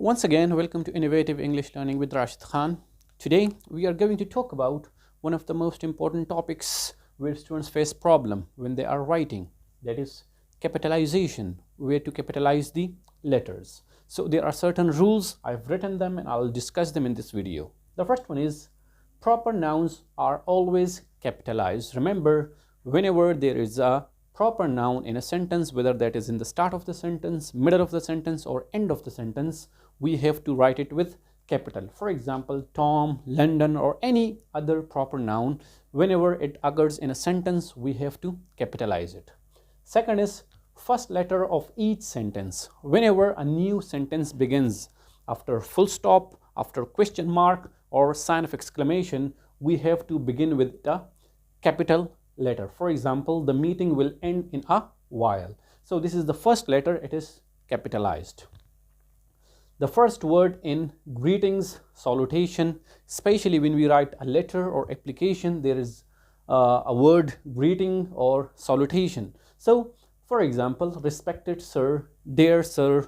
Once again, welcome to Innovative English Learning with Rashid Khan. Today, we are going to talk about one of the most important topics where students face problem when they are writing. That is capitalization, where to capitalize the letters. So there are certain rules, I've written them and I'll discuss them in this video. The first one is proper nouns are always capitalized. Remember, whenever there is a proper noun in a sentence, whether that is in the start of the sentence, middle of the sentence, or end of the sentence, we have to write it with capital. For example, Tom, London, or any other proper noun, whenever it occurs in a sentence, we have to capitalize it. Second is first letter of each sentence. Whenever a new sentence begins, after full stop, after question mark, or sign of exclamation, we have to begin with the capital letter. For example, the meeting will end in a while. So this is the first letter, it is capitalized. The first word in greetings, salutation, especially when we write a letter or application, there is a word greeting or salutation. So, for example, respected sir, dear sir,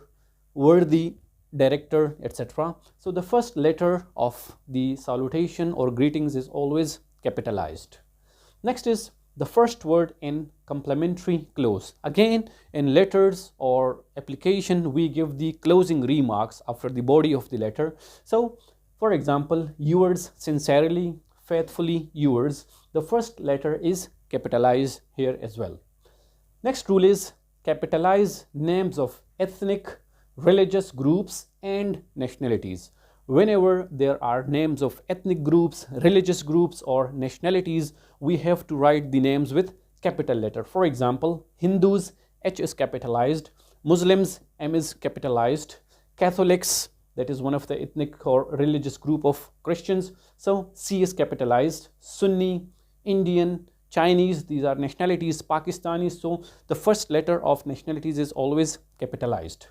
worthy director, etc. So the first letter of the salutation or greetings is always capitalized. Next is the first word in complementary clause. Again, in letters or application, we give the closing remarks after the body of the letter. So, for example, yours sincerely, faithfully, yours. The first letter is capitalized here as well. Next rule is capitalize names of ethnic, religious groups and nationalities. Whenever there are names of ethnic groups, religious groups, or nationalities, we have to write the names with capital letter. For example, Hindus, H is capitalized, Muslims, M is capitalized, Catholics, that is one of the ethnic or religious group of Christians, so C is capitalized, Sunni, Indian, Chinese, these are nationalities, Pakistanis, so the first letter of nationalities is always capitalized.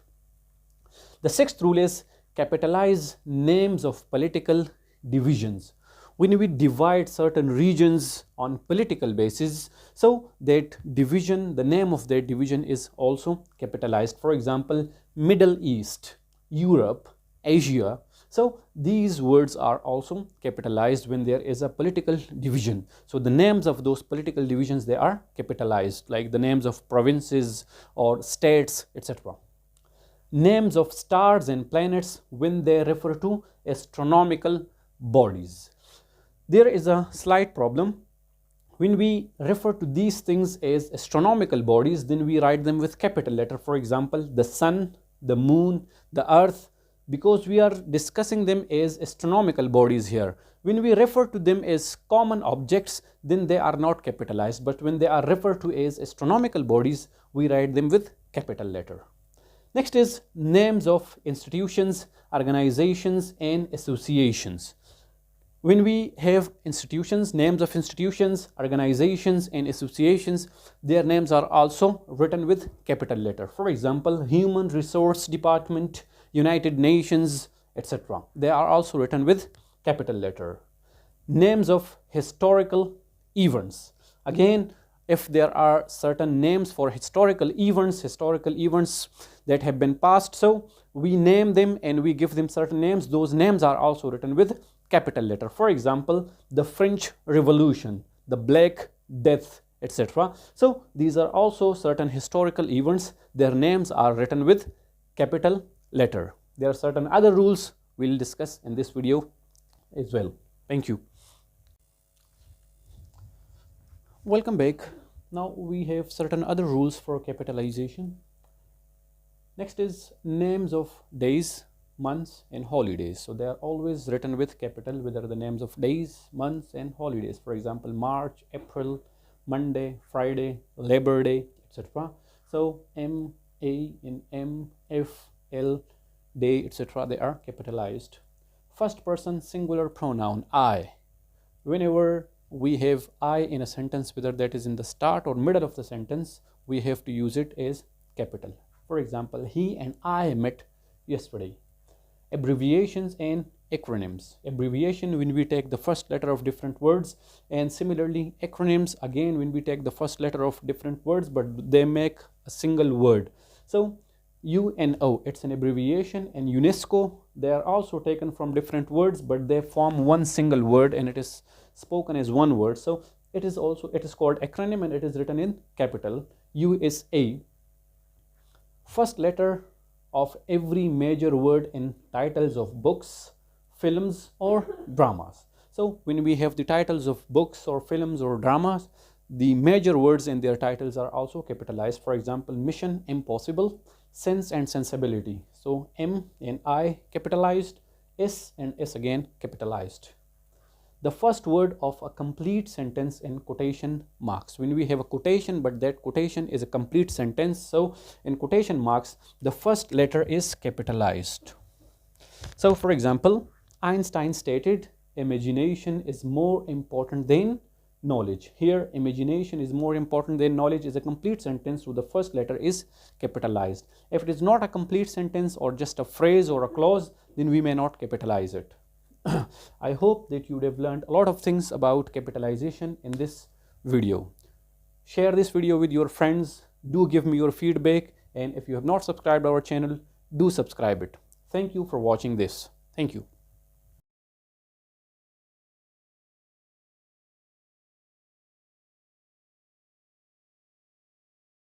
The sixth rule is capitalize names of political divisions. When we divide certain regions on political basis, so that division, the name of that division is also capitalized. For example, Middle East, Europe, Asia. So these words are also capitalized when there is a political division. So the names of those political divisions, they are capitalized, like the names of provinces or states, etc. Names of stars and planets when they refer to astronomical bodies. There is a slight problem. When we refer to these things as astronomical bodies, then we write them with capital letter. For example, the sun, the moon, the earth, because we are discussing them as astronomical bodies here. When we refer to them as common objects, then they are not capitalized. But when they are referred to as astronomical bodies, we write them with capital letter. Next is names of institutions, organizations, and associations. When we have institutions, names of institutions, organizations, and associations, their names are also written with capital letter. For example, Human Resource Department, United Nations, etc. They are also written with capital letter. Names of historical events. Again, if there are certain names for historical events that have been passed, so we name them and we give them certain names. Those names are also written with capital letter. For example, the French Revolution, the Black Death, etc. So these are also certain historical events. Their names are written with capital letter. There are certain other rules we'll discuss in this video as well. Thank you. Welcome back. Now we have certain other rules for capitalization. Next is names of days, months, and holidays. So they are always written with capital, whether the names of days, months, and holidays. For example, March, April, Monday, Friday, Labor Day, etc. So M, A, and M, F, L, day, etc. they are capitalized. First person singular pronoun, I. Whenever we have I in a sentence, whether that is in the start or middle of the sentence, we have to use it as capital. For example, he and I met yesterday. Abbreviations and acronyms. Abbreviation when we take the first letter of different words, and similarly acronyms again when we take the first letter of different words but they make a single word. So UNO, it's an abbreviation, and UNESCO, they are also taken from different words, but they form one single word and it is spoken as one word. So it is called acronym and it is written in capital. USA. First letter of every major word in titles of books, films, or dramas. So when we have the titles of books or films or dramas, the major words in their titles are also capitalized. For example, Mission Impossible, Sense and Sensibility. So M and I capitalized, S and S again capitalized. The first word of a complete sentence in quotation marks. When we have a quotation, but that quotation is a complete sentence, so in quotation marks, the first letter is capitalized. So, for example, Einstein stated, imagination is more important than knowledge. Here, imagination is more important than knowledge is a complete sentence, so the first letter is capitalized. If it is not a complete sentence or just a phrase or a clause, then we may not capitalize it. I hope that you would have learned a lot of things about capitalization in this video. Share this video with your friends. Do give me your feedback. And if you have not subscribed our channel, do subscribe it. Thank you for watching this. Thank you.